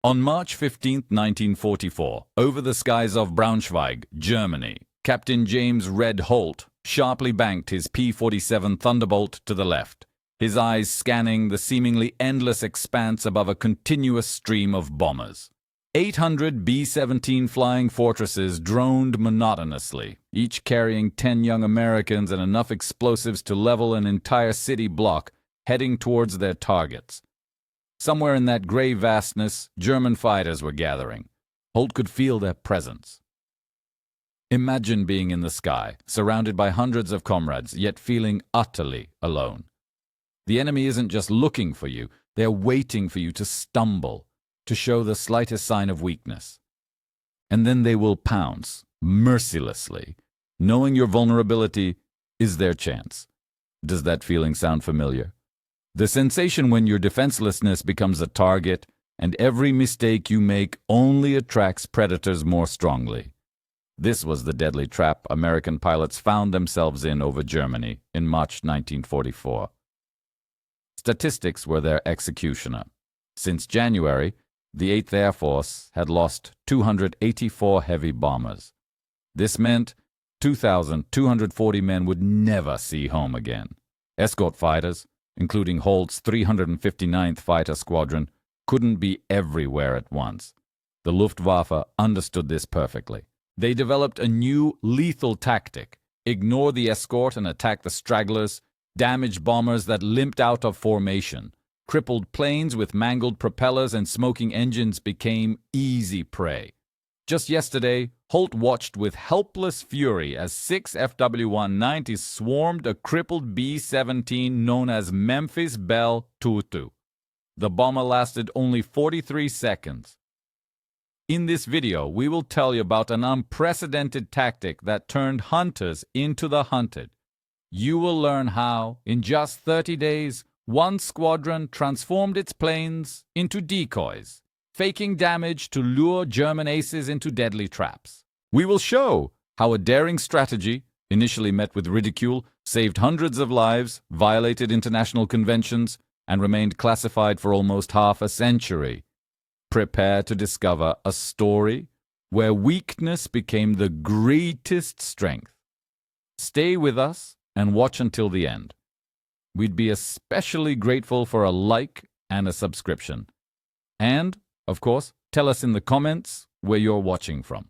On March 15, 1944, over the skies of Braunschweig, Germany, Captain James "Red" Holt sharply banked his P-47 Thunderbolt to the left, his eyes scanning the seemingly endless expanse above a continuous stream of bombers. 800 B-17 flying fortresses droned monotonously, each carrying 10 young Americans and enough explosives to level an entire city block, heading towards their targets. Somewhere in that gray vastness, German fighters were gathering. Holt could feel their presence. Imagine being in the sky, surrounded by hundreds of comrades, yet feeling utterly alone. The enemy isn't just looking for you, they're waiting for you to stumble, to show the slightest sign of weakness. And then they will pounce, mercilessly, knowing your vulnerability is their chance. Does that feeling sound familiar? The sensation when your defenselessness becomes a target, and every mistake you make only attracts predators more strongly. This was the deadly trap American pilots found themselves in over Germany in March 1944. Statistics were their executioner. Since January, the 8th Air Force had lost 284 heavy bombers. This meant 2,240 men would never see home again. Escort fighters, including Holt's 359th Fighter Squadron, couldn't be everywhere at once. The Luftwaffe understood this perfectly. They developed a new lethal tactic: ignore the escort and attack the stragglers, damage bombers that limped out of formation. Crippled planes with mangled propellers and smoking engines became easy prey. Just yesterday, Holt watched with helpless fury as 6 FW-190s swarmed a crippled B-17 known as Memphis Belle Tutu. The bomber lasted only 43 seconds. In this video, we will tell you about an unprecedented tactic that turned hunters into the hunted. You will learn how, in just 30 days, one squadron transformed its planes into decoys, faking damage to lure German aces into deadly traps. We will show how a daring strategy, initially met with ridicule, saved hundreds of lives, violated international conventions, and remained classified for almost half a century. Prepare to discover a story where weakness became the greatest strength. Stay with us and watch until the end. We'd be especially grateful for a like and a subscription. And, of course, tell us in the comments where you're watching from.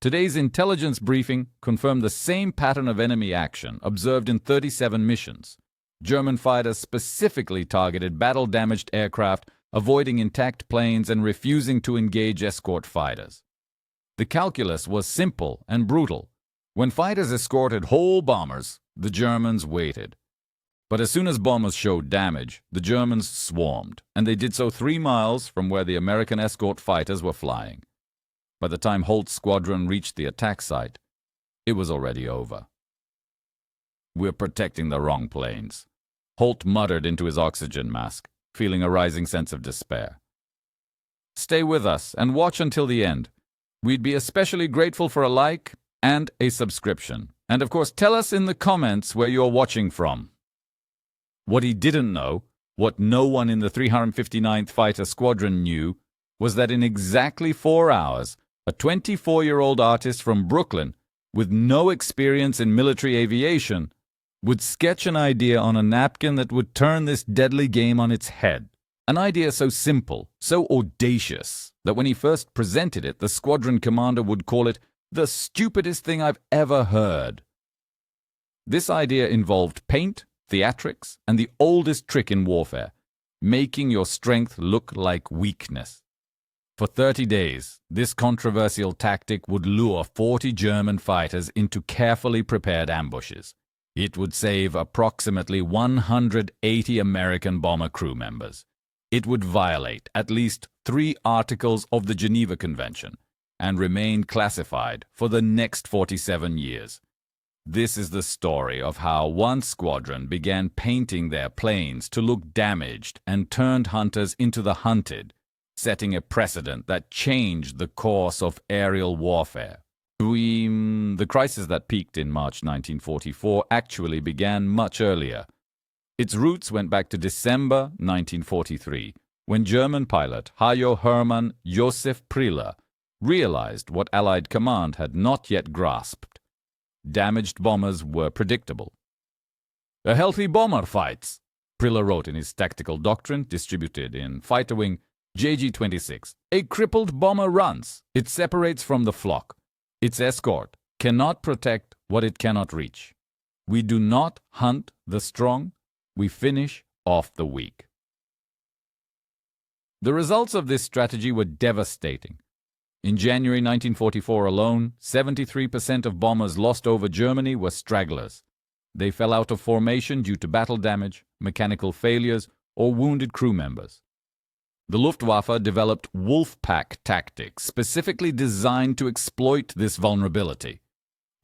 Today's intelligence briefing confirmed the same pattern of enemy action observed in 37 missions. German fighters specifically targeted battle-damaged aircraft, avoiding intact planes and refusing to engage escort fighters. The calculus was simple and brutal. When fighters escorted whole bombers, the Germans waited. But as soon as bombers showed damage, the Germans swarmed, and they did so 3 miles from where the American escort fighters were flying. By the time Holt's squadron reached the attack site, it was already over. "We're protecting the wrong planes," Holt muttered into his oxygen mask, feeling a rising sense of despair. Stay with us and watch until the end. We'd be especially grateful for a like and a subscription. And of course, tell us in the comments where you're watching from. What he didn't know, what no one in the 359th Fighter Squadron knew, was that in exactly 4 hours, a 24-year-old artist from Brooklyn, with no experience in military aviation, would sketch an idea on a napkin that would turn this deadly game on its head. An idea so simple, so audacious, that when he first presented it, the squadron commander would call it the stupidest thing I've ever heard. This idea involved paint, theatrics, and the oldest trick in warfare, making your strength look like weakness. For 30 days, this controversial tactic would lure 40 German fighters into carefully prepared ambushes. It would save approximately 180 American bomber crew members. It would violate at least 3 articles of the Geneva Convention and remain classified for the next 47 years. This is the story of how one squadron began painting their planes to look damaged and turned hunters into the hunted, setting a precedent that changed the course of aerial warfare. The crisis that peaked in March 1944 actually began much earlier. Its roots went back to December 1943, when German pilot Hajo Hermann Josef Priller realized what Allied command had not yet grasped. Damaged bombers were predictable. "A healthy bomber fights," Priller wrote in his tactical doctrine distributed in Fighter Wing JG-26. "A crippled bomber runs. It separates from the flock. Its escort cannot protect what it cannot reach. We do not hunt the strong. We finish off the weak." The results of this strategy were devastating. In January 1944 alone, 73% of bombers lost over Germany were stragglers. They fell out of formation due to battle damage, mechanical failures, or wounded crew members. The Luftwaffe developed wolf pack tactics specifically designed to exploit this vulnerability.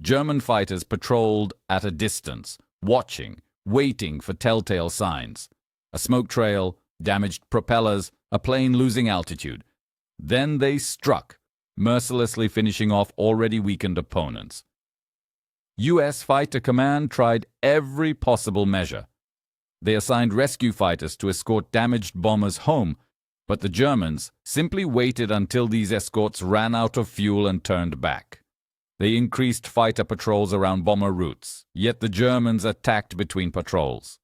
German fighters patrolled at a distance, watching, waiting for telltale signs. A smoke trail, damaged propellers, a plane losing altitude. Then they struck, mercilessly finishing off already weakened opponents. U.S. Fighter Command tried every possible measure. They assigned rescue fighters to escort damaged bombers home, but the Germans simply waited until these escorts ran out of fuel and turned back. They increased fighter patrols around bomber routes, yet the Germans attacked between patrols.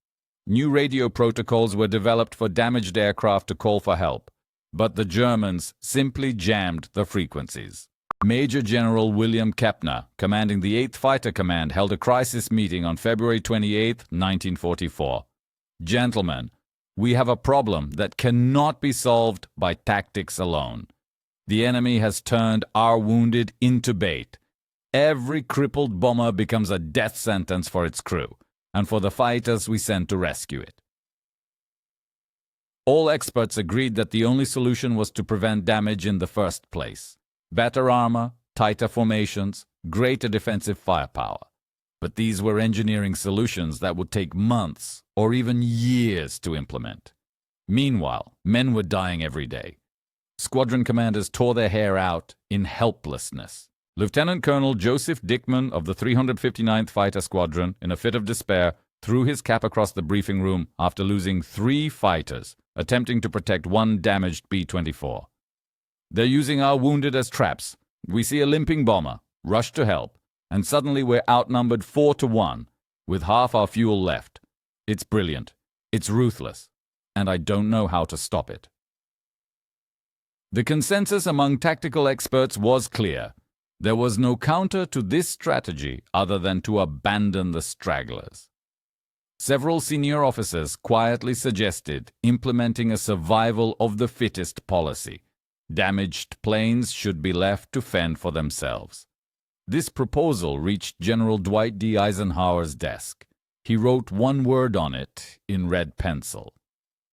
New radio protocols were developed for damaged aircraft to call for help, but the Germans simply jammed the frequencies. Major General William Kepner, commanding the 8th Fighter Command, held a crisis meeting on February 28, 1944. "Gentlemen, we have a problem that cannot be solved by tactics alone. The enemy has turned our wounded into bait. Every crippled bomber becomes a death sentence for its crew, and for the fighters we send to rescue it." All experts agreed that the only solution was to prevent damage in the first place. Better armor, tighter formations, greater defensive firepower. But these were engineering solutions that would take months or even years to implement. Meanwhile, men were dying every day. Squadron commanders tore their hair out in helplessness. Lieutenant Colonel Joseph Dickman of the 359th Fighter Squadron, in a fit of despair, threw his cap across the briefing room after losing 3 fighters, attempting to protect one damaged B-24. "They're using our wounded as traps. We see a limping bomber, rush to help, and suddenly we're outnumbered 4-1, with half our fuel left. It's brilliant, it's ruthless, and I don't know how to stop it." The consensus among tactical experts was clear. There was no counter to this strategy other than to abandon the stragglers. Several senior officers quietly suggested implementing a survival of the fittest policy. Damaged planes should be left to fend for themselves. This proposal reached General Dwight D. Eisenhower's desk. He wrote one word on it in red pencil: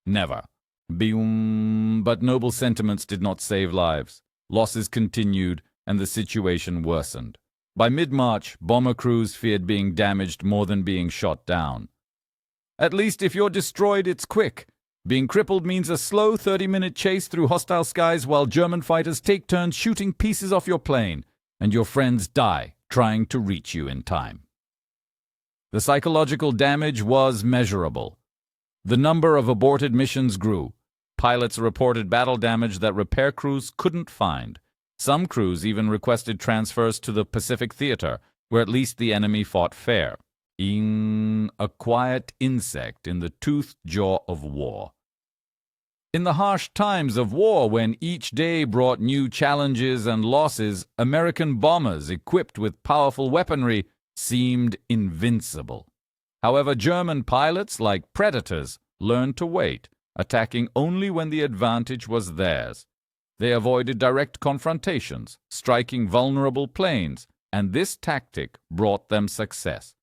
"Never." But noble sentiments did not save lives. Losses continued, and the situation worsened. By mid-March, bomber crews feared being damaged more than being shot down. "At least if you're destroyed, it's quick. Being crippled means a slow 30-minute chase through hostile skies while German fighters take turns shooting pieces off your plane, and your friends die trying to reach you in time." The psychological damage was measurable. The number of aborted missions grew. Pilots reported battle damage that repair crews couldn't find. Some crews even requested transfers to the Pacific Theater, where at least the enemy fought fair. A quiet insect in the toothed jaw of war. In the harsh times of war, when each day brought new challenges and losses, American bombers equipped with powerful weaponry seemed invincible. However, German pilots, like predators, learned to wait, attacking only when the advantage was theirs. They avoided direct confrontations, striking vulnerable planes, and this tactic brought them success.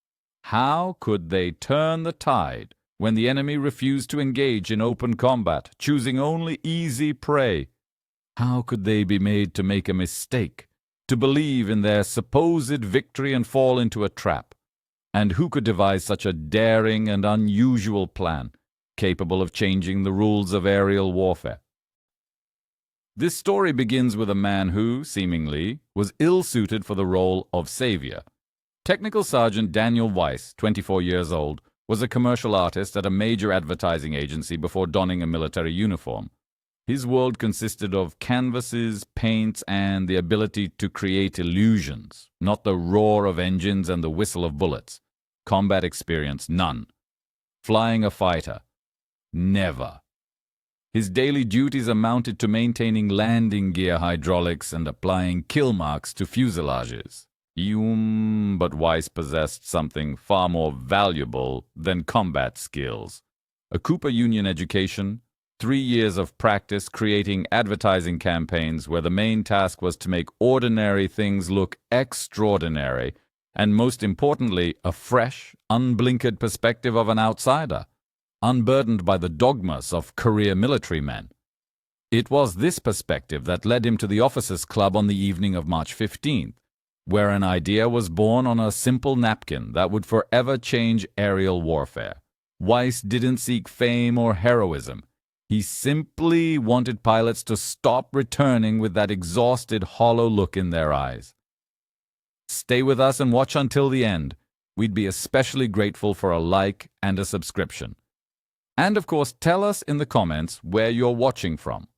How could they turn the tide when the enemy refused to engage in open combat, choosing only easy prey? How could they be made to make a mistake, to believe in their supposed victory and fall into a trap? And who could devise such a daring and unusual plan, capable of changing the rules of aerial warfare? This story begins with a man who, seemingly, was ill-suited for the role of savior. Technical Sergeant Daniel Weiss, 24 years old, was a commercial artist at a major advertising agency before donning a military uniform. His world consisted of canvases, paints, and the ability to create illusions, not the roar of engines and the whistle of bullets. Combat experience, none. Flying a fighter, never. His daily duties amounted to maintaining landing gear hydraulics and applying kill marks to fuselages. But Weiss possessed something far more valuable than combat skills. A Cooper Union education, 3 years of practice creating advertising campaigns where the main task was to make ordinary things look extraordinary, and most importantly, a fresh, unblinkered perspective of an outsider, unburdened by the dogmas of career military men. It was this perspective that led him to the Officers' Club on the evening of March 15th, where an idea was born on a simple napkin that would forever change aerial warfare. Weiss didn't seek fame or heroism. He simply wanted pilots to stop returning with that exhausted, hollow look in their eyes. Stay with us and watch until the end. We'd be especially grateful for a like and a subscription. And of course, tell us in the comments where you're watching from.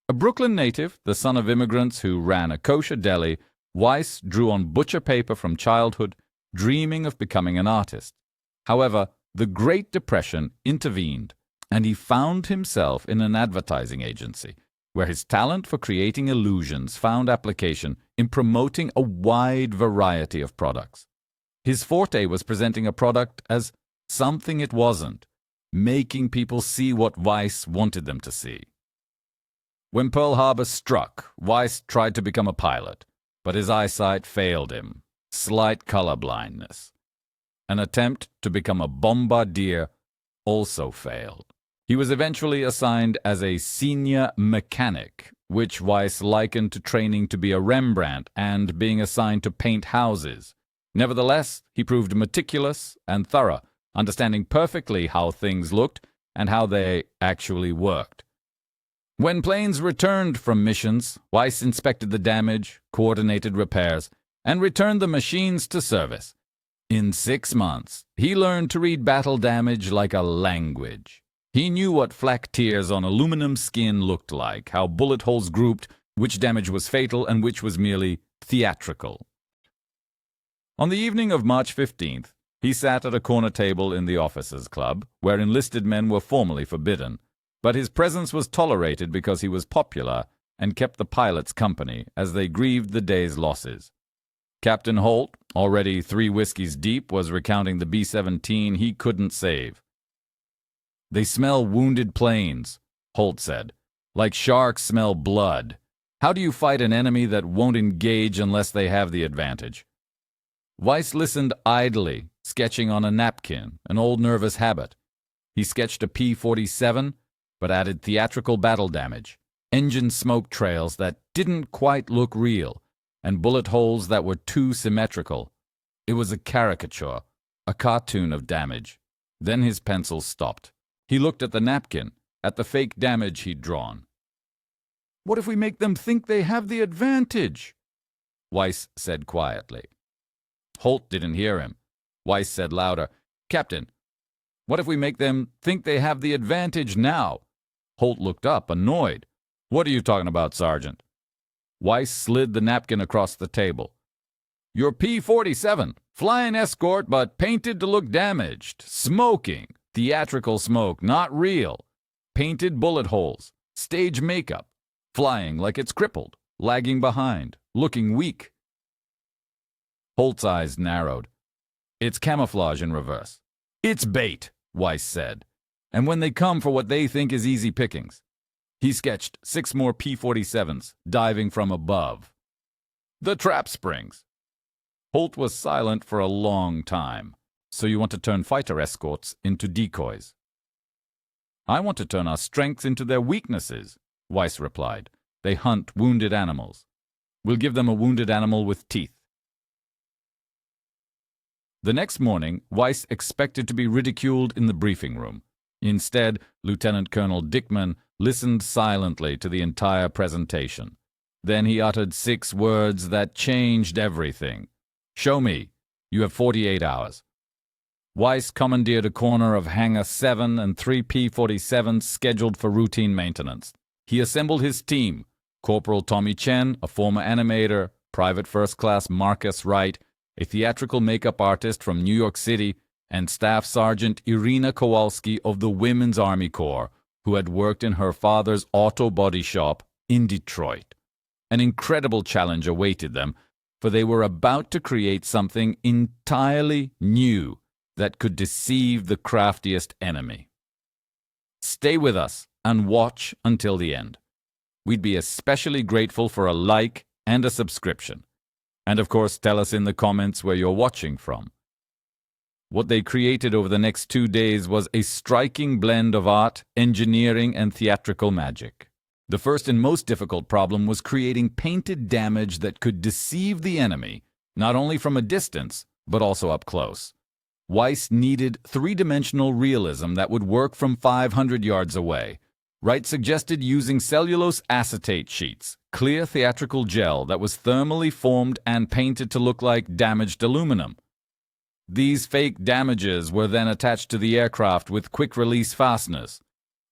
A Brooklyn native, the son of immigrants who ran a kosher deli, Weiss drew on butcher paper from childhood, dreaming of becoming an artist. However, the Great Depression intervened, and he found himself in an advertising agency, where his talent for creating illusions found application in promoting a wide variety of products. His forte was presenting a product as something it wasn't, making people see what Weiss wanted them to see. When Pearl Harbor struck, Weiss tried to become a pilot, but his eyesight failed him. Slight color blindness. An attempt to become a bombardier also failed. He was eventually assigned as a senior mechanic, which Weiss likened to training to be a Rembrandt and being assigned to paint houses. Nevertheless, he proved meticulous and thorough, understanding perfectly how things looked and how they actually worked. When planes returned from missions, Weiss inspected the damage, coordinated repairs, and returned the machines to service. In 6 months, he learned to read battle damage like a language. He knew what flak tears on aluminum skin looked like, how bullet holes grouped, which damage was fatal and which was merely theatrical. On the evening of March 15th, he sat at a corner table in the Officers' Club, where enlisted men were formally forbidden, but his presence was tolerated because he was popular and kept the pilots company as they grieved the day's losses. Captain Holt, already 3 whiskeys deep, was recounting the B-17 he couldn't save. "They smell wounded planes," Holt said, "like sharks smell blood. How do you fight an enemy that won't engage unless they have the advantage?" Weiss listened idly, sketching on a napkin, an old nervous habit. He sketched a P-47, but added theatrical battle damage, engine smoke trails that didn't quite look real, and bullet holes that were too symmetrical. It was a caricature, a cartoon of damage. Then his pencil stopped. He looked at the napkin, at the fake damage he'd drawn. "What if we make them think they have the advantage?" Weiss said quietly. Holt didn't hear him. Weiss said louder, "Captain, what if we make them think they have the advantage now?" Holt looked up, annoyed. "What are you talking about, Sergeant?" Weiss slid the napkin across the table. "Your P-47, flying escort but painted to look damaged, smoking, theatrical smoke, not real, painted bullet holes, stage makeup, flying like it's crippled, lagging behind, looking weak." Holt's eyes narrowed. "It's camouflage in reverse." "It's bait," Weiss said, "and when they come for what they think is easy pickings." He sketched 6 more P-47s, diving from above. "The trap springs." Holt was silent for a long time. "So you want to turn fighter escorts into decoys?" "I want to turn our strengths into their weaknesses," Weiss replied. "They hunt wounded animals. We'll give them a wounded animal with teeth." The next morning, Weiss expected to be ridiculed in the briefing room. Instead, Lieutenant Colonel Dickman listened silently to the entire presentation. Then he uttered 6 words that changed everything. "Show me. You have 48 hours." Weiss commandeered a corner of Hangar 7 and 3 P-47s scheduled for routine maintenance. He assembled his team: Corporal Tommy Chen, a former animator, Private First Class Marcus Wright, a theatrical makeup artist from New York City, and Staff Sergeant Irina Kowalski of the Women's Army Corps, who had worked in her father's auto body shop in Detroit. An incredible challenge awaited them, for they were about to create something entirely new that could deceive the craftiest enemy. Stay with us and watch until the end. We'd be especially grateful for a like and a subscription. And of course, tell us in the comments where you're watching from. What they created over the next 2 days was a striking blend of art, engineering, and theatrical magic. The first and most difficult problem was creating painted damage that could deceive the enemy, not only from a distance, but also up close. Weiss needed three-dimensional realism that would work from 500 yards away. Wright suggested using cellulose acetate sheets, clear theatrical gel that was thermally formed and painted to look like damaged aluminum. These fake damages were then attached to the aircraft with quick-release fasteners.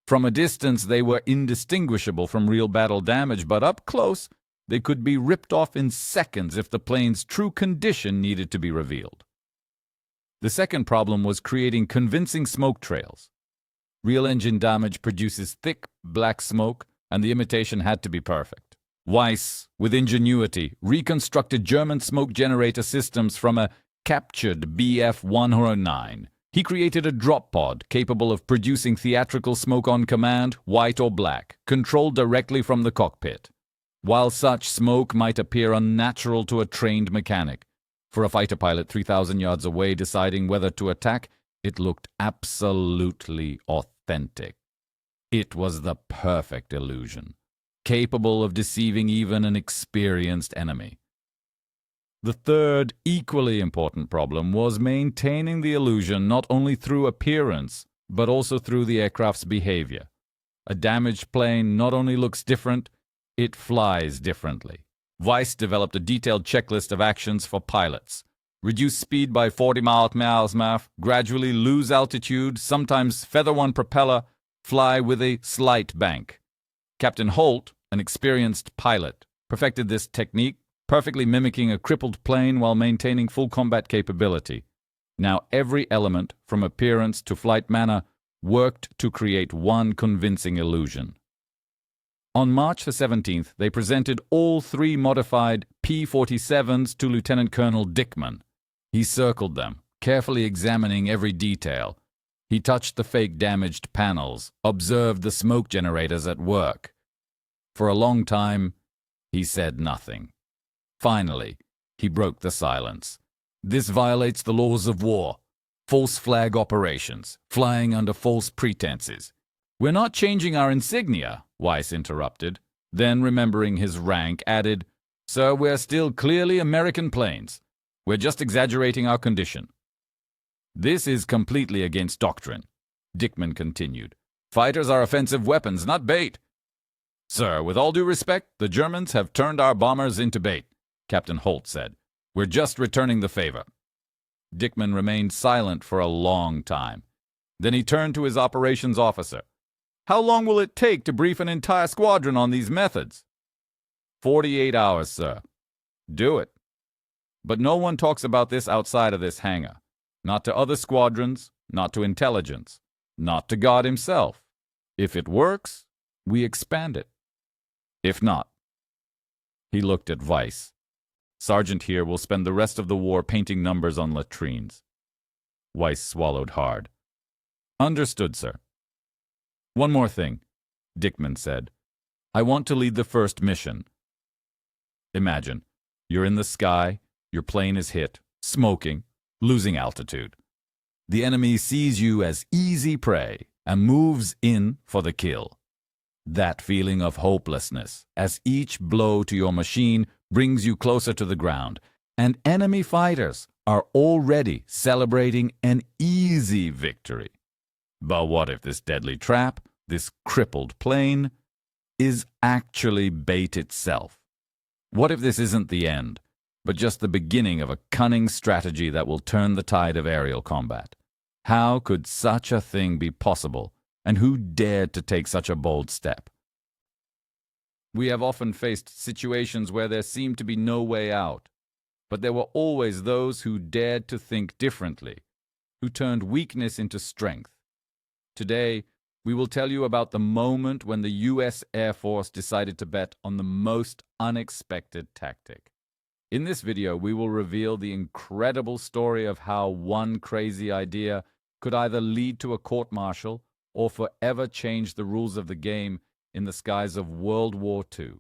From a distance, they were indistinguishable from real battle damage, but up close, they could be ripped off in seconds if the plane's true condition needed to be revealed. The second problem was creating convincing smoke trails. Real engine damage produces thick, black smoke, and the imitation had to be perfect. Weiss, with ingenuity, reconstructed German smoke generator systems from a captured Bf-109. He created a drop pod capable of producing theatrical smoke on command, white or black, controlled directly from the cockpit. While such smoke might appear unnatural to a trained mechanic, for a fighter pilot 3,000 yards away deciding whether to attack, it looked absolutely authentic. It was the perfect illusion, capable of deceiving even an experienced enemy. The third, equally important problem was maintaining the illusion not only through appearance, but also through the aircraft's behavior. A damaged plane not only looks different, it flies differently. Weiss developed a detailed checklist of actions for pilots. Reduce speed by 40 miles per hour, gradually lose altitude, sometimes feather one propeller, fly with a slight bank. Captain Holt, an experienced pilot, perfected this technique, perfectly mimicking a crippled plane while maintaining full combat capability. Now every element, from appearance to flight manner, worked to create one convincing illusion. On March the 17th, they presented all three modified P-47s to Lieutenant Colonel Dickman. He circled them, carefully examining every detail. He touched the fake damaged panels, observed the smoke generators at work. For a long time, he said nothing. Finally, he broke the silence. This violates the laws of war. False flag operations, flying under false pretenses. We're not changing our insignia, Weiss interrupted. Then, remembering his rank, added, Sir, we're still clearly American planes. We're just exaggerating our condition. This is completely against doctrine, Dickman continued. Fighters are offensive weapons, not bait. Sir, with all due respect, the Germans have turned our bombers into bait, Captain Holt said. We're just returning the favor. Dickman remained silent for a long time. Then he turned to his operations officer. How long will it take to brief an entire squadron on these methods? 48 hours, sir. Do it. But no one talks about this outside of this hangar. Not to other squadrons, not to intelligence, not to God himself. If it works, we expand it. If not, he looked at Weiss. Sergeant here will spend the rest of the war painting numbers on latrines. Weiss swallowed hard. Understood, sir. One more thing, Dickman said. I want to lead the first mission. Imagine, you're in the sky, your plane is hit, smoking, losing altitude. The enemy sees you as easy prey and moves in for the kill. That feeling of hopelessness, as each blow to your machine brings you closer to the ground, and enemy fighters are already celebrating an easy victory. But what if this deadly trap, this crippled plane, is actually bait itself? What if this isn't the end, but just the beginning of a cunning strategy that will turn the tide of aerial combat? How could such a thing be possible, and who dared to take such a bold step? We have often faced situations where there seemed to be no way out, but there were always those who dared to think differently, who turned weakness into strength. Today, we will tell you about the moment when the U.S. Air Force decided to bet on the most unexpected tactic. In this video, we will reveal the incredible story of how one crazy idea could either lead to a court-martial or forever change the rules of the game in the skies of World War II.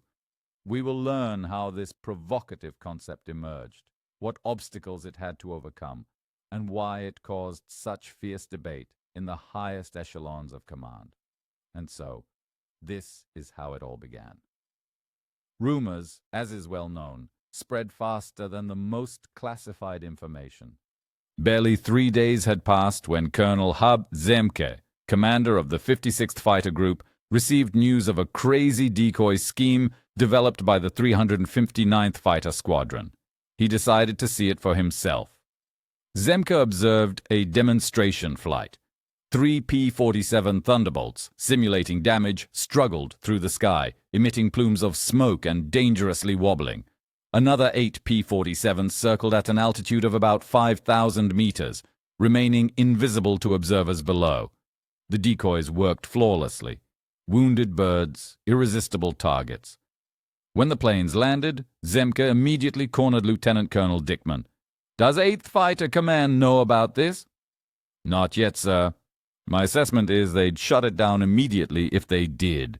We will learn how this provocative concept emerged, what obstacles it had to overcome, and why it caused such fierce debate in the highest echelons of command. And so, this is how it all began. Rumors, as is well known, spread faster than the most classified information. Barely 3 days had passed when Colonel Hub Zemke, commander of the 56th Fighter Group, received news of a crazy decoy scheme developed by the 359th Fighter Squadron. He decided to see it for himself. Zemke observed a demonstration flight. 3 P-47 Thunderbolts, simulating damage, struggled through the sky, emitting plumes of smoke and dangerously wobbling. Another 8 P-47s circled at an altitude of about 5,000 meters, remaining invisible to observers below. The decoys worked flawlessly. Wounded birds, irresistible targets. When the planes landed, Zemke immediately cornered Lieutenant Colonel Dickman. "Does 8th Fighter Command know about this?" "Not yet, sir. My assessment is they'd shut it down immediately if they did."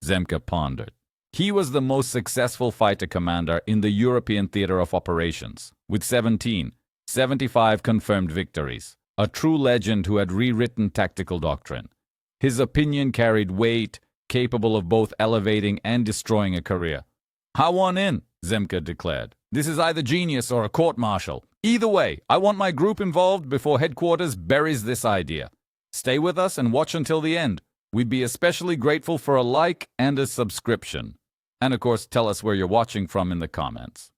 Zemke pondered. He was the most successful fighter commander in the European theater of operations, with 75 confirmed victories, a true legend who had rewritten tactical doctrine. His opinion carried weight, capable of both elevating and destroying a career. "I want in," Zemke declared. "This is either genius or a court-martial. Either way, I want my group involved before headquarters buries this idea. Stay with us and watch until the end. We'd be especially grateful for a like and a subscription. And of course, tell us where you're watching from in the comments."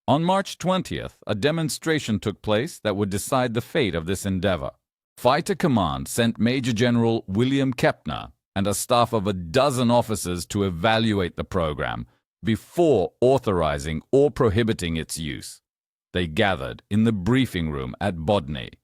On March 20th, a demonstration took place that would decide the fate of this endeavor. Fighter Command sent Major General William Kepner and a staff of 12 officers to evaluate the program before authorizing or prohibiting its use. They gathered in the briefing room at Bodny.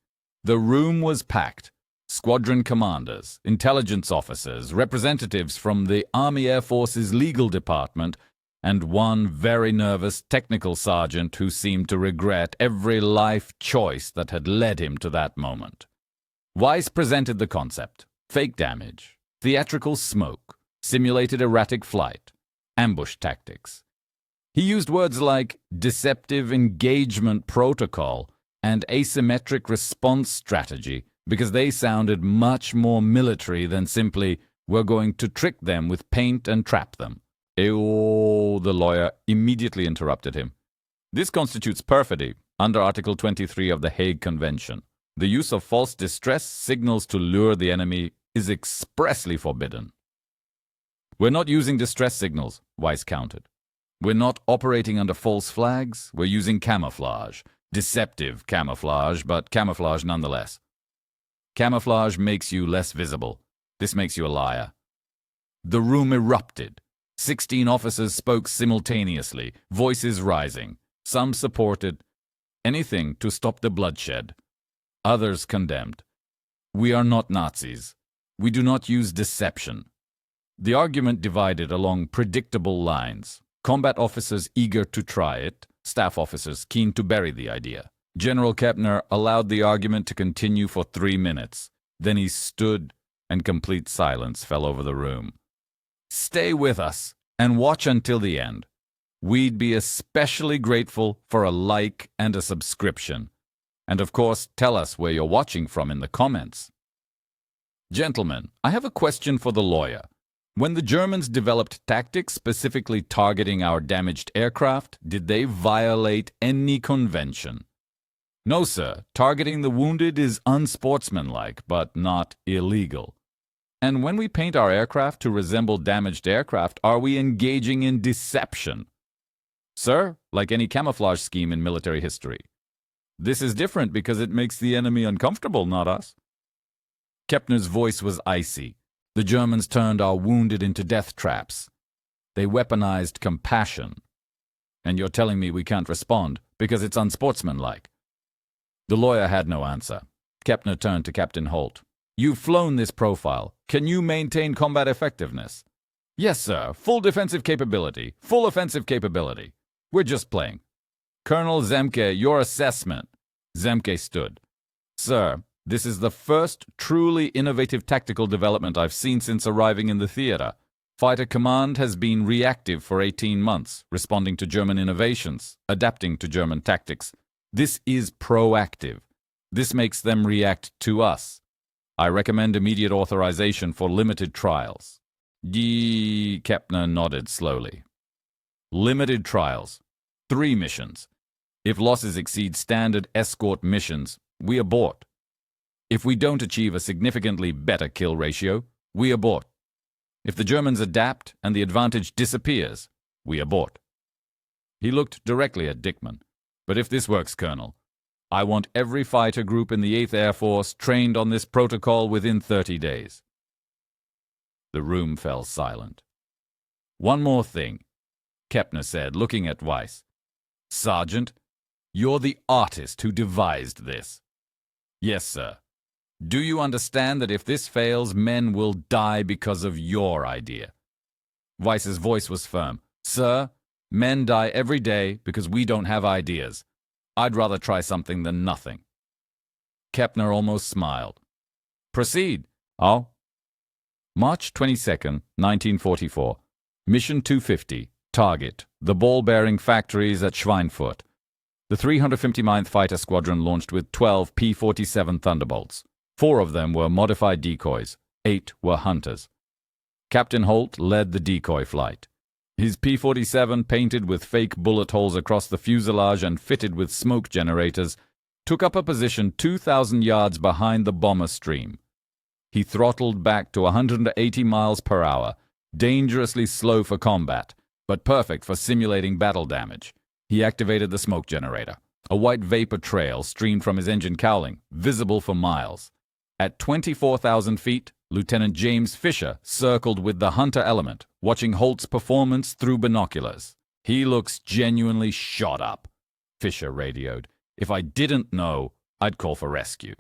The room was packed. Squadron commanders, intelligence officers, representatives from the Army Air Force's legal department, and one very nervous technical sergeant who seemed to regret every life choice that had led him to that moment. Weiss presented the concept: fake damage, theatrical smoke, simulated erratic flight, ambush tactics. He used words like deceptive engagement protocol and asymmetric response strategy because they sounded much more military than simply, "we're going to trick them with paint and trap them." "Oh," the lawyer immediately interrupted him. "This constitutes perfidy under Article 23 of the Hague Convention. The use of false distress signals to lure the enemy is expressly forbidden." "We're not using distress signals," Weiss countered. "We're not operating under false flags. We're using camouflage. Deceptive camouflage, but camouflage nonetheless. Camouflage makes you less visible. This makes you a liar." The room erupted. 16 officers spoke simultaneously, voices rising. Some supported anything to stop the bloodshed. Others condemned. "We are not Nazis. We do not use deception." The argument divided along predictable lines. Combat officers eager to try it, staff officers keen to bury the idea. General Kepner allowed the argument to continue for 3 minutes. Then he stood, and complete silence fell over the room. "Stay with us and watch until the end. We'd be especially grateful for a like and a subscription. And of course, tell us where you're watching from in the comments." "Gentlemen, I have a question for the lawyer. When the Germans developed tactics specifically targeting our damaged aircraft, did they violate any convention?" "No, sir. Targeting the wounded is unsportsmanlike, but not illegal." "And when we paint our aircraft to resemble damaged aircraft, are we engaging in deception?" "Sir, like any camouflage scheme in military history. This is different because it makes the enemy uncomfortable, not us." Kepner's voice was icy. The Germans turned our wounded into death traps. They weaponized compassion. And you're telling me we can't respond because it's unsportsmanlike?" The lawyer had no answer. Kepner turned to Captain Holt. "You've flown this profile. Can you maintain combat effectiveness?" "Yes, sir. Full defensive capability. Full offensive capability. We're just playing." "Colonel Zemke, your assessment." Zemke stood. "Sir, this is the first truly innovative tactical development I've seen since arriving in the theater. Fighter Command has been reactive for 18 months, responding to German innovations, adapting to German tactics. This is proactive. This makes them react to us. I recommend immediate authorization for limited trials." Kepner nodded slowly. "Limited trials. 3 missions. If losses exceed standard escort missions, we abort. If we don't achieve a significantly better kill ratio, we abort. If the Germans adapt and the advantage disappears, we abort." He looked directly at Dickman. "But if this works, Colonel, I want every fighter group in the 8th Air Force trained on this protocol within 30 days. The room fell silent. "One more thing," Kepner said, looking at Weiss. "Sergeant, you're the artist who devised this." "Yes, sir. Do you understand that if this fails, men will die because of your idea?" Weiss's voice was firm. "Sir, men die every day because we don't have ideas. I'd rather try something than nothing." Kepner almost smiled. "Proceed." "Oh." March 22nd, 1944. Mission 250. Target: the ball-bearing factories at Schweinfurt. The 359th Fighter Squadron launched with 12 P-47 Thunderbolts. 4 of them were modified decoys. 8 were hunters. Captain Holt led the decoy flight. His P-47, painted with fake bullet holes across the fuselage and fitted with smoke generators, took up a position 2,000 yards behind the bomber stream. He throttled back to 180 miles per hour, dangerously slow for combat, but perfect for simulating battle damage. He activated the smoke generator. A white vapor trail streamed from his engine cowling, visible for miles. At 24,000 feet, Lieutenant James Fisher circled with the hunter element, watching Holt's performance through binoculars. "He looks genuinely shot up," Fisher radioed. "If I didn't know, I'd call for rescue."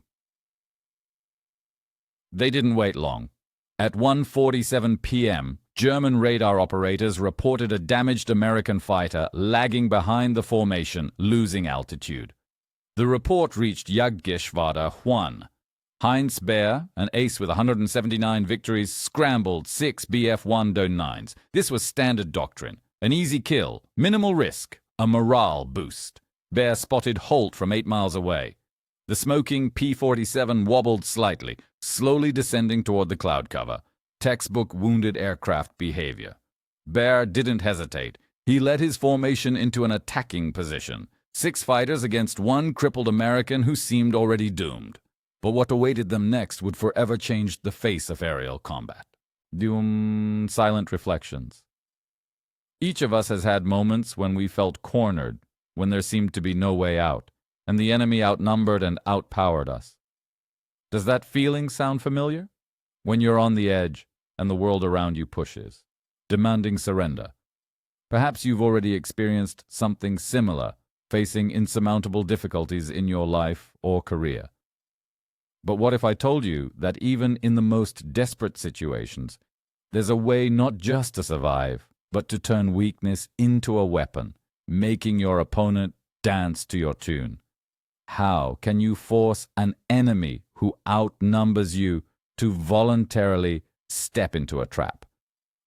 They didn't wait long. At 1:47 p.m., German radar operators reported a damaged American fighter lagging behind the formation, losing altitude. The report reached Jagdgeschwader 1. Heinz Beer, an ace with 179 victories, scrambled 6 Bf-109s. This was standard doctrine. An easy kill, minimal risk, a morale boost. Beer spotted Holt from 8 miles away. The smoking P-47 wobbled slightly, slowly descending toward the cloud cover. Textbook wounded aircraft behavior. Bear didn't hesitate. He led his formation into an attacking position. 6 fighters against 1 crippled American who seemed already doomed. But what awaited them next would forever change the face of aerial combat. Silent reflections. Each of us has had moments when we felt cornered, when there seemed to be no way out, and the enemy outnumbered and outpowered us. Does that feeling sound familiar? When you're on the edge and the world around you pushes, demanding surrender. Perhaps you've already experienced something similar, facing insurmountable difficulties in your life or career. But what if I told you that even in the most desperate situations, there's a way not just to survive, but to turn weakness into a weapon, making your opponent dance to your tune? How can you force an enemy who outnumbers you to voluntarily step into a trap?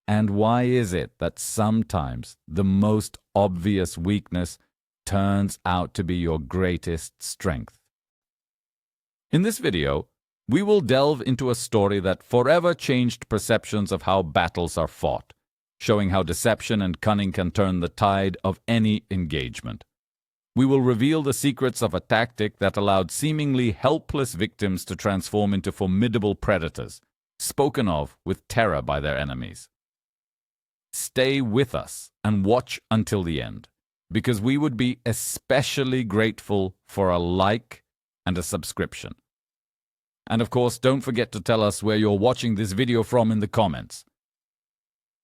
And why is it that sometimes the most obvious weakness turns out to be your greatest strength? In this video, we will delve into a story that forever changed perceptions of how battles are fought, showing how deception and cunning can turn the tide of any engagement. We will reveal the secrets of a tactic that allowed seemingly helpless victims to transform into formidable predators, spoken of with terror by their enemies. Stay with us and watch until the end, because we would be especially grateful for a like and a subscription. And of course, don't forget to tell us where you're watching this video from in the comments.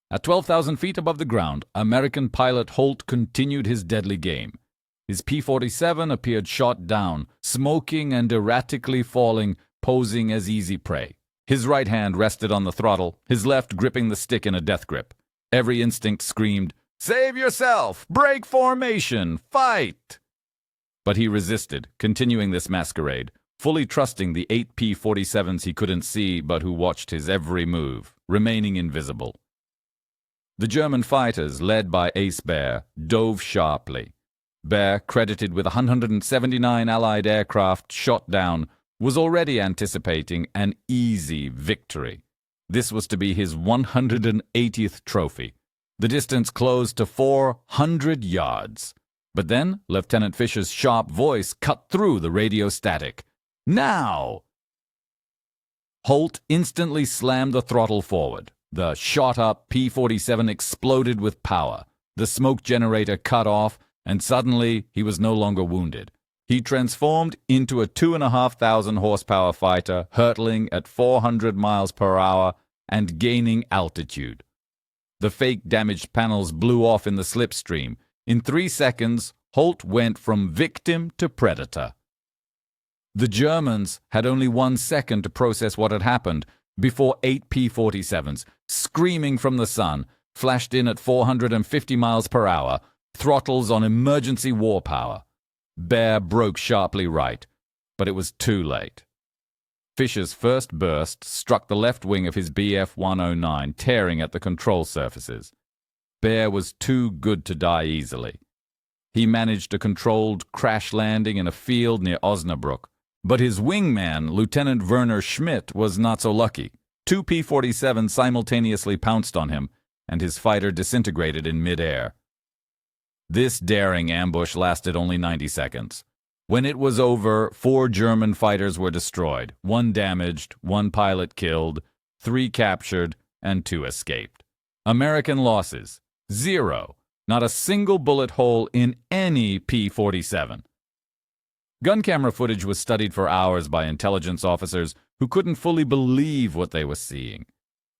At 12,000 feet above the ground, American pilot Holt continued his deadly game. His P-47 appeared shot down, smoking and erratically falling, posing as easy prey. His right hand rested on the throttle, his left gripping the stick in a death grip. Every instinct screamed, "Save yourself! Break formation! Fight!" But he resisted, continuing this masquerade, fully trusting the 8 P-47s he couldn't see but who watched his every move, remaining invisible. The German fighters, led by Ace Bear, dove sharply. Bear, credited with 179 Allied aircraft shot down, was already anticipating an easy victory. This was to be his 180th trophy. The distance closed to 400 yards. But then Lieutenant Fisher's sharp voice cut through the radio static. "Now!" Holt instantly slammed the throttle forward. The shot-up P-47 exploded with power. The smoke generator cut off, and suddenly he was no longer wounded. He transformed into a 2,500 horsepower fighter, hurtling at 400 miles per hour and gaining altitude. The fake damaged panels blew off in the slipstream. In 3 seconds, Holt went from victim to predator. The Germans had only 1 second to process what had happened before 8 P-47s, screaming from the sun, flashed in at 450 miles per hour, throttles on emergency war power. Bear broke sharply right, but it was too late. Fisher's first burst struck the left wing of his Bf-109, tearing at the control surfaces. Bear was too good to die easily. He managed a controlled crash landing in a field near Osnabrück, but his wingman, Lieutenant Werner Schmidt, was not so lucky. 2 P-47s simultaneously pounced on him, and his fighter disintegrated in midair. This daring ambush lasted only 90 seconds. When it was over, 4 German fighters were destroyed, 1 damaged, 1 pilot killed, 3 captured, and 2 escaped. American losses: 0. Not a single bullet hole in any P-47. Gun camera footage was studied for hours by intelligence officers who couldn't fully believe what they were seeing.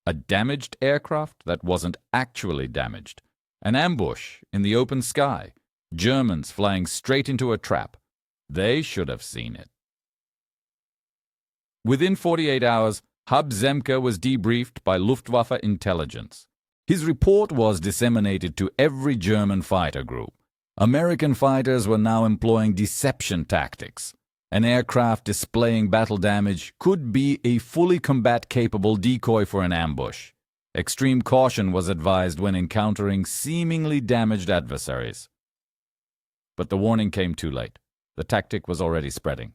A damaged aircraft that wasn't actually damaged. An ambush in the open sky. Germans flying straight into a trap. They should have seen it. Within 48 hours, Hub Zemke was debriefed by Luftwaffe intelligence. His report was disseminated to every German fighter group. American fighters were now employing deception tactics. An aircraft displaying battle damage could be a fully combat-capable decoy for an ambush. Extreme caution was advised when encountering seemingly damaged adversaries. But the warning came too late. The tactic was already spreading.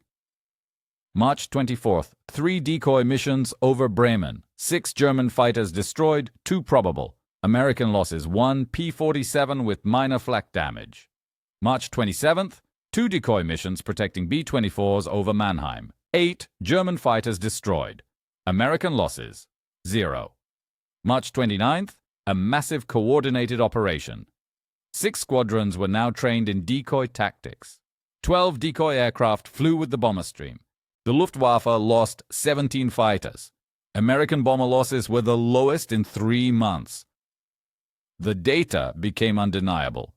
March 24th, 3 decoy missions over Bremen. 6 German fighters destroyed, 2 probable. American losses: 1 P-47 with minor flak damage. March 27th, 2 decoy missions protecting B-24s over Mannheim. 8 German fighters destroyed. American losses: 0. March 29th, a massive coordinated operation. 6 squadrons were now trained in decoy tactics. 12 decoy aircraft flew with the bomber stream. The Luftwaffe lost 17 fighters. American bomber losses were the lowest in 3 months. The data became undeniable.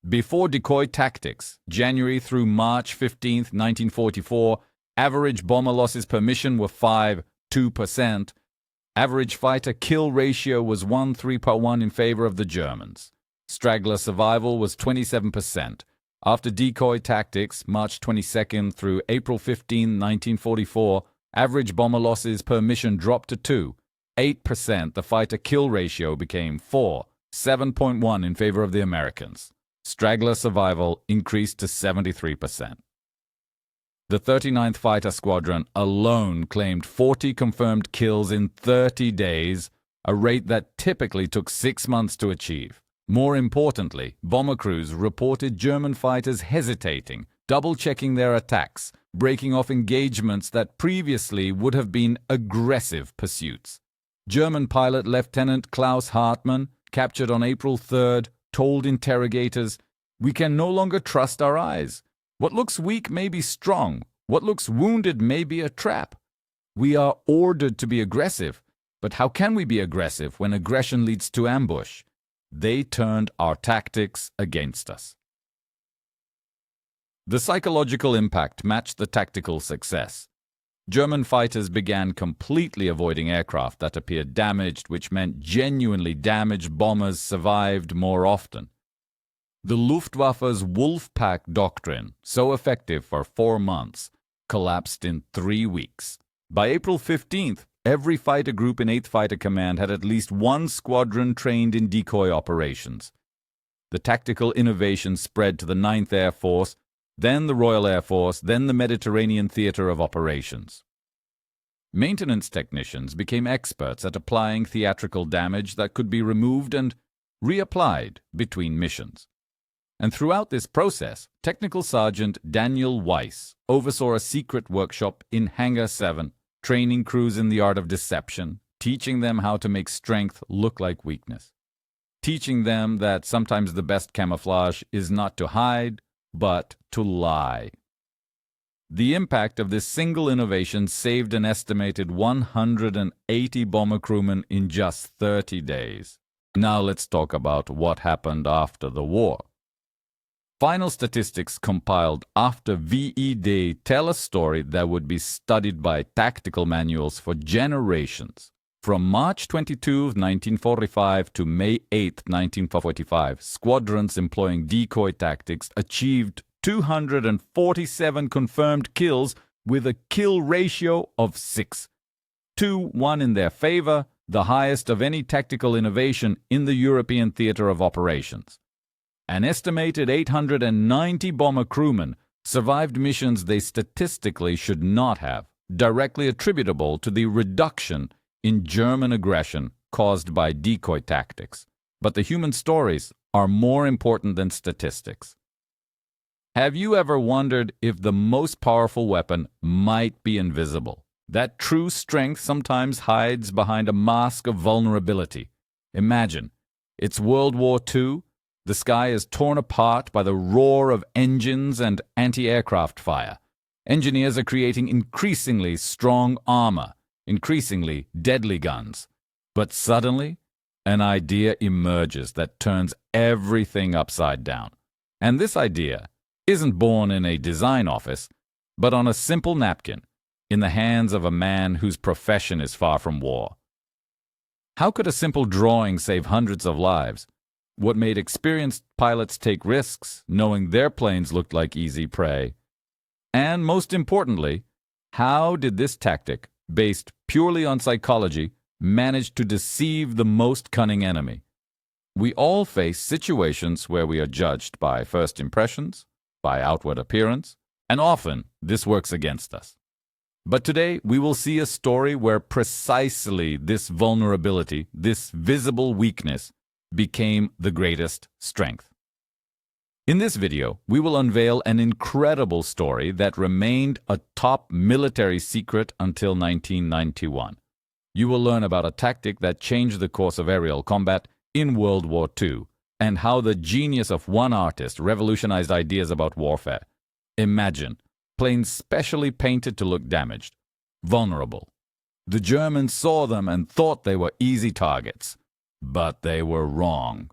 Before decoy tactics, January through March 15, 1944, average bomber losses per mission were 2%. Average fighter kill ratio was 1:3 in favor of the Germans. Straggler survival was 27%. After decoy tactics, March 22nd through April 15, 1944, average bomber losses per mission dropped to 8%. The fighter kill ratio became 7.1 in favor of the Americans. Straggler survival increased to 73%. The 39th Fighter Squadron alone claimed 40 confirmed kills in 30 days, a rate that typically took 6 months to achieve. More importantly, bomber crews reported German fighters hesitating, double-checking their attacks, breaking off engagements that previously would have been aggressive pursuits. German pilot Lieutenant Klaus Hartmann, captured on April 3rd, told interrogators, "We can no longer trust our eyes. What looks weak may be strong. What looks wounded may be a trap." We are ordered to be aggressive. But how can we be aggressive when aggression leads to ambush? They turned our tactics against us. The psychological impact matched the tactical success. German fighters began completely avoiding aircraft that appeared damaged, which meant genuinely damaged bombers survived more often. The Luftwaffe's Wolf Pack doctrine, so effective for 4 months, collapsed in 3 weeks. By April 15th, every fighter group in 8th Fighter Command had at least one squadron trained in decoy operations. The tactical innovation spread to the 9th Air Force, then the Royal Air Force, then the Mediterranean Theater of Operations. Maintenance technicians became experts at applying theatrical damage that could be removed and reapplied between missions. And throughout this process, Technical Sergeant Daniel Weiss oversaw a secret workshop in Hangar 7, training crews in the art of deception, teaching them how to make strength look like weakness, teaching them that sometimes the best camouflage is not to hide, but to lie. The impact of this single innovation saved an estimated 180 bomber crewmen in just 30 days. Now let's talk about what happened after the war. Final statistics compiled after VE Day tell a story that would be studied by tactical manuals for generations. From March 22, 1945 to May 8, 1945, squadrons employing decoy tactics achieved 247 confirmed kills with a kill ratio of 6. 2-1 in their favor, the highest of any tactical innovation in the European theater of operations. An estimated 890 bomber crewmen survived missions they statistically should not have, directly attributable to the reduction in German aggression caused by decoy tactics. But the human stories are more important than statistics. Have you ever wondered if the most powerful weapon might be invisible? That true strength sometimes hides behind a mask of vulnerability. Imagine, it's World War II. The sky is torn apart by the roar of engines and anti-aircraft fire. Engineers are creating increasingly strong armor, increasingly deadly guns. But suddenly, an idea emerges that turns everything upside down. And this idea isn't born in a design office, but on a simple napkin, in the hands of a man whose profession is far from war. How could a simple drawing save hundreds of lives? What made experienced pilots take risks, knowing their planes looked like easy prey? And most importantly, how did this tactic, based purely on psychology, manage to deceive the most cunning enemy? We all face situations where we are judged by first impressions, by outward appearance, and often this works against us. But today we will see a story where precisely this vulnerability, this visible weakness, became the greatest strength. In this video, we will unveil an incredible story that remained a top military secret until 1991. You will learn about a tactic that changed the course of aerial combat in World War II, and how the genius of one artist revolutionized ideas about warfare. Imagine planes specially painted to look damaged, vulnerable. The Germans saw them and thought they were easy targets. But they were wrong.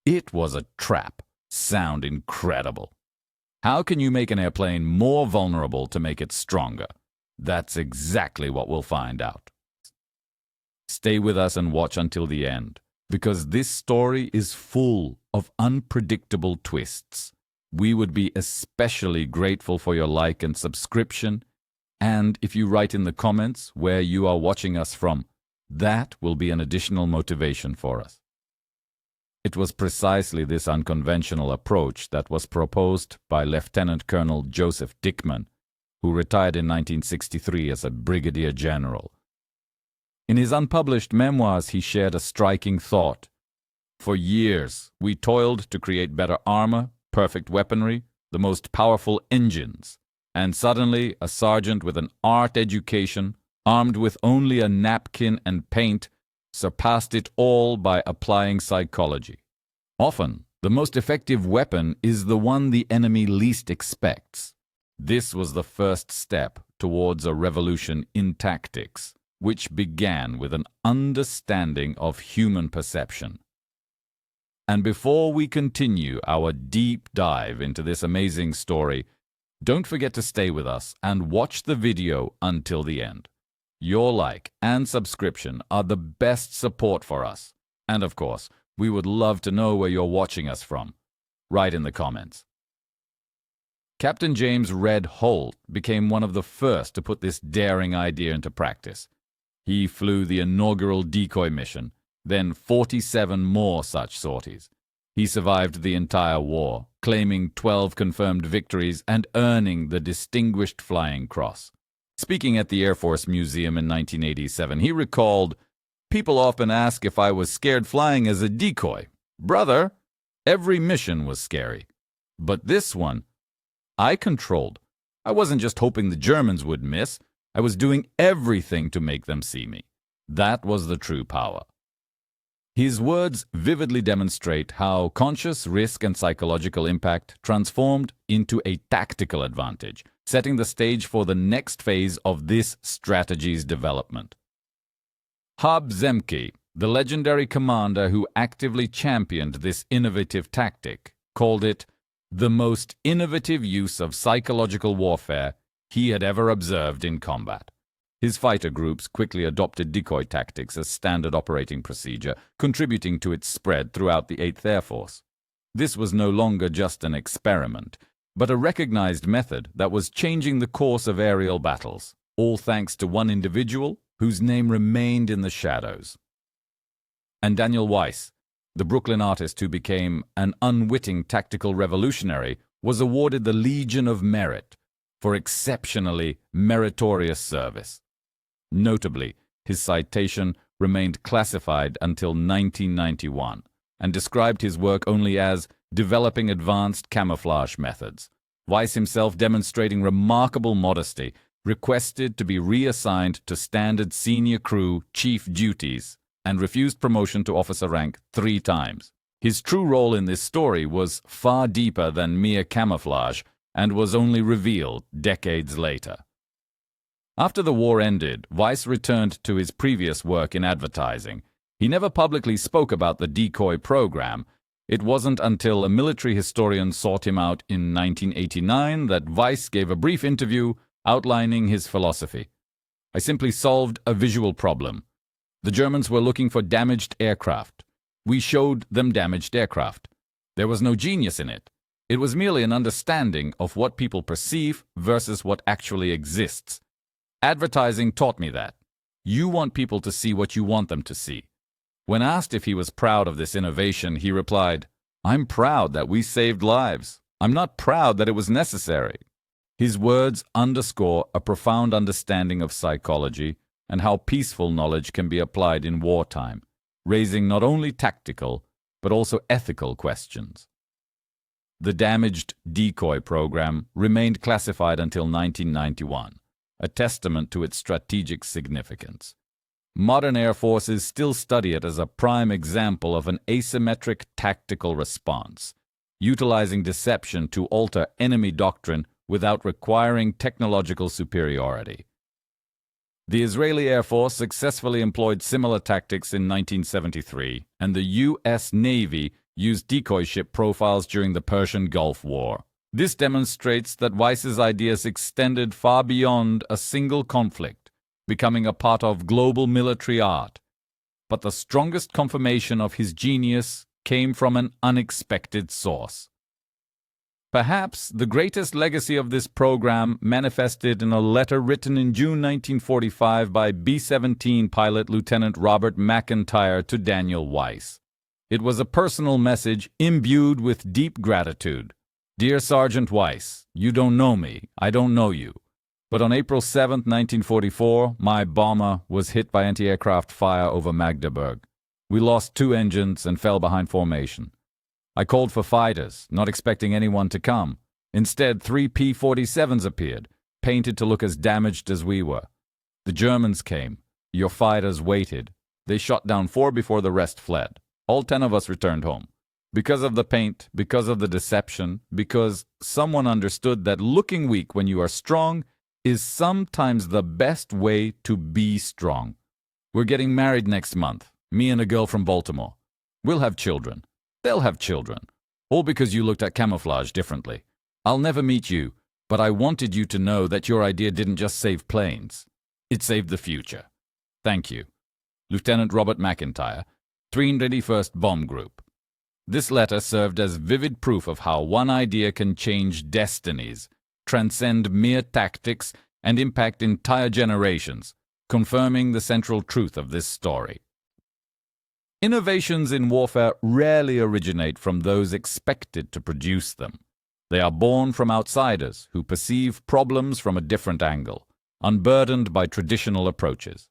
It was a trap. Sound incredible. How can you make an airplane more vulnerable to make it stronger? That's exactly what we'll find out. Stay with us and watch until the end, because this story is full of unpredictable twists. We would be especially grateful for your like and subscription, and if you write in the comments where you are watching us from. That will be an additional motivation for us. It was precisely this unconventional approach that was proposed by Lieutenant Colonel Joseph Dickman, who retired in 1963 as a brigadier general. In his unpublished memoirs, he shared a striking thought. For years, we toiled to create better armor, perfect weaponry, the most powerful engines, and suddenly a sergeant with an art education, armed with only a napkin and paint, surpassed it all by applying psychology. Often, the most effective weapon is the one the enemy least expects. This was the first step towards a revolution in tactics, which began with an understanding of human perception. And before we continue our deep dive into this amazing story, don't forget to stay with us and watch the video until the end. Your like and subscription are the best support for us. And of course, we would love to know where you're watching us from. Write in the comments. Captain James "Red" Holt became one of the first to put this daring idea into practice. He flew the inaugural decoy mission, then 47 more such sorties. He survived the entire war, claiming 12 confirmed victories and earning the Distinguished Flying Cross. Speaking at the Air Force Museum in 1987, he recalled, "People often ask if I was scared flying as a decoy. Brother, every mission was scary. But this one, I controlled. I wasn't just hoping the Germans would miss. I was doing everything to make them see me. That was the true power." His words vividly demonstrate how conscious risk and psychological impact transformed into a tactical advantage, setting the stage for the next phase of this strategy's development. Hab Zemke, the legendary commander who actively championed this innovative tactic, called it the most innovative use of psychological warfare he had ever observed in combat. His fighter groups quickly adopted decoy tactics as standard operating procedure, contributing to its spread throughout the 8th Air Force. This was no longer just an experiment, but a recognized method that was changing the course of aerial battles, all thanks to one individual whose name remained in the shadows. And Daniel Weiss, the Brooklyn artist who became an unwitting tactical revolutionary, was awarded the Legion of Merit for exceptionally meritorious service. Notably, his citation remained classified until 1991 and described his work only as developing advanced camouflage methods. Weiss himself, demonstrating remarkable modesty, requested to be reassigned to standard senior crew chief duties and refused promotion to officer rank 3 times. His true role in this story was far deeper than mere camouflage and was only revealed decades later. After the war ended, Weiss returned to his previous work in advertising. He never publicly spoke about the decoy program. It wasn't until a military historian sought him out in 1989 that Weiss gave a brief interview outlining his philosophy. "I simply solved a visual problem. The Germans were looking for damaged aircraft. We showed them damaged aircraft. There was no genius in it. It was merely an understanding of what people perceive versus what actually exists. Advertising taught me that. You want people to see what you want them to see." When asked if he was proud of this innovation, he replied, "I'm proud that we saved lives. I'm not proud that it was necessary." His words underscore a profound understanding of psychology and how peaceful knowledge can be applied in wartime, raising not only tactical but also ethical questions. The damaged decoy program remained classified until 1991. A testament to its strategic significance. Modern air forces still study it as a prime example of an asymmetric tactical response, utilizing deception to alter enemy doctrine without requiring technological superiority. The Israeli Air Force successfully employed similar tactics in 1973, and the U.S. Navy used decoy ship profiles during the Persian Gulf War. This demonstrates that Weiss's ideas extended far beyond a single conflict, becoming a part of global military art. But the strongest confirmation of his genius came from an unexpected source. Perhaps the greatest legacy of this program manifested in a letter written in June 1945 by B-17 pilot Lieutenant Robert McIntyre to Daniel Weiss. It was a personal message imbued with deep gratitude. "Dear Sergeant Weiss, you don't know me, I don't know you. But on April 7, 1944, my bomber was hit by anti-aircraft fire over Magdeburg. We lost 2 engines and fell behind formation. I called for fighters, not expecting anyone to come. Instead, 3 P-47s appeared, painted to look as damaged as we were. The Germans came. Your fighters waited. They shot down 4 before the rest fled. All 10 of us returned home. Because of the paint, because of the deception, because someone understood that looking weak when you are strong is sometimes the best way to be strong. We're getting married next month, me and a girl from Baltimore. We'll have children. They'll have children. All because you looked at camouflage differently. I'll never meet you, but I wanted you to know that your idea didn't just save planes. It saved the future. Thank you. Lieutenant Robert McIntyre, 381st Bomb Group. This letter served as vivid proof of how one idea can change destinies, transcend mere tactics, and impact entire generations, confirming the central truth of this story. Innovations in warfare rarely originate from those expected to produce them. They are born from outsiders who perceive problems from a different angle, unburdened by traditional approaches.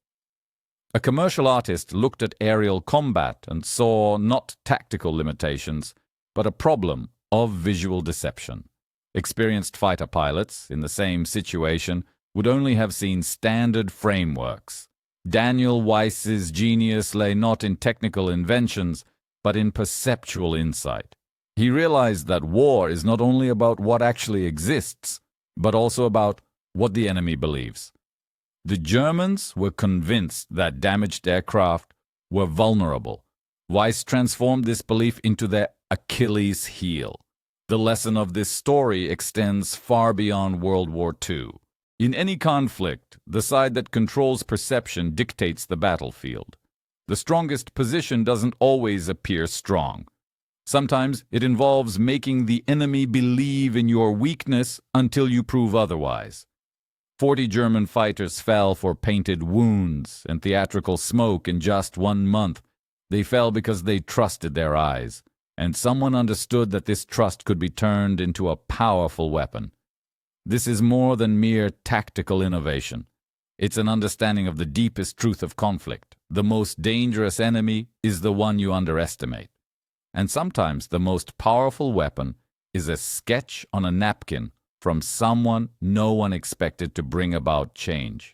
A commercial artist looked at aerial combat and saw not tactical limitations, but a problem of visual deception. Experienced fighter pilots, in the same situation, would only have seen standard frameworks. Daniel Weiss's genius lay not in technical inventions, but in perceptual insight. He realized that war is not only about what actually exists, but also about what the enemy believes. The Germans were convinced that damaged aircraft were vulnerable. Weiss transformed this belief into their Achilles heel. The lesson of this story extends far beyond World War II. In any conflict, the side that controls perception dictates the battlefield. The strongest position doesn't always appear strong. Sometimes it involves making the enemy believe in your weakness until you prove otherwise. 40 German fighters fell for painted wounds and theatrical smoke in just 1 month. They fell because they trusted their eyes, and someone understood that this trust could be turned into a powerful weapon. This is more than mere tactical innovation. It's an understanding of the deepest truth of conflict. The most dangerous enemy is the one you underestimate. And sometimes the most powerful weapon is a sketch on a napkin from someone no one expected to bring about change.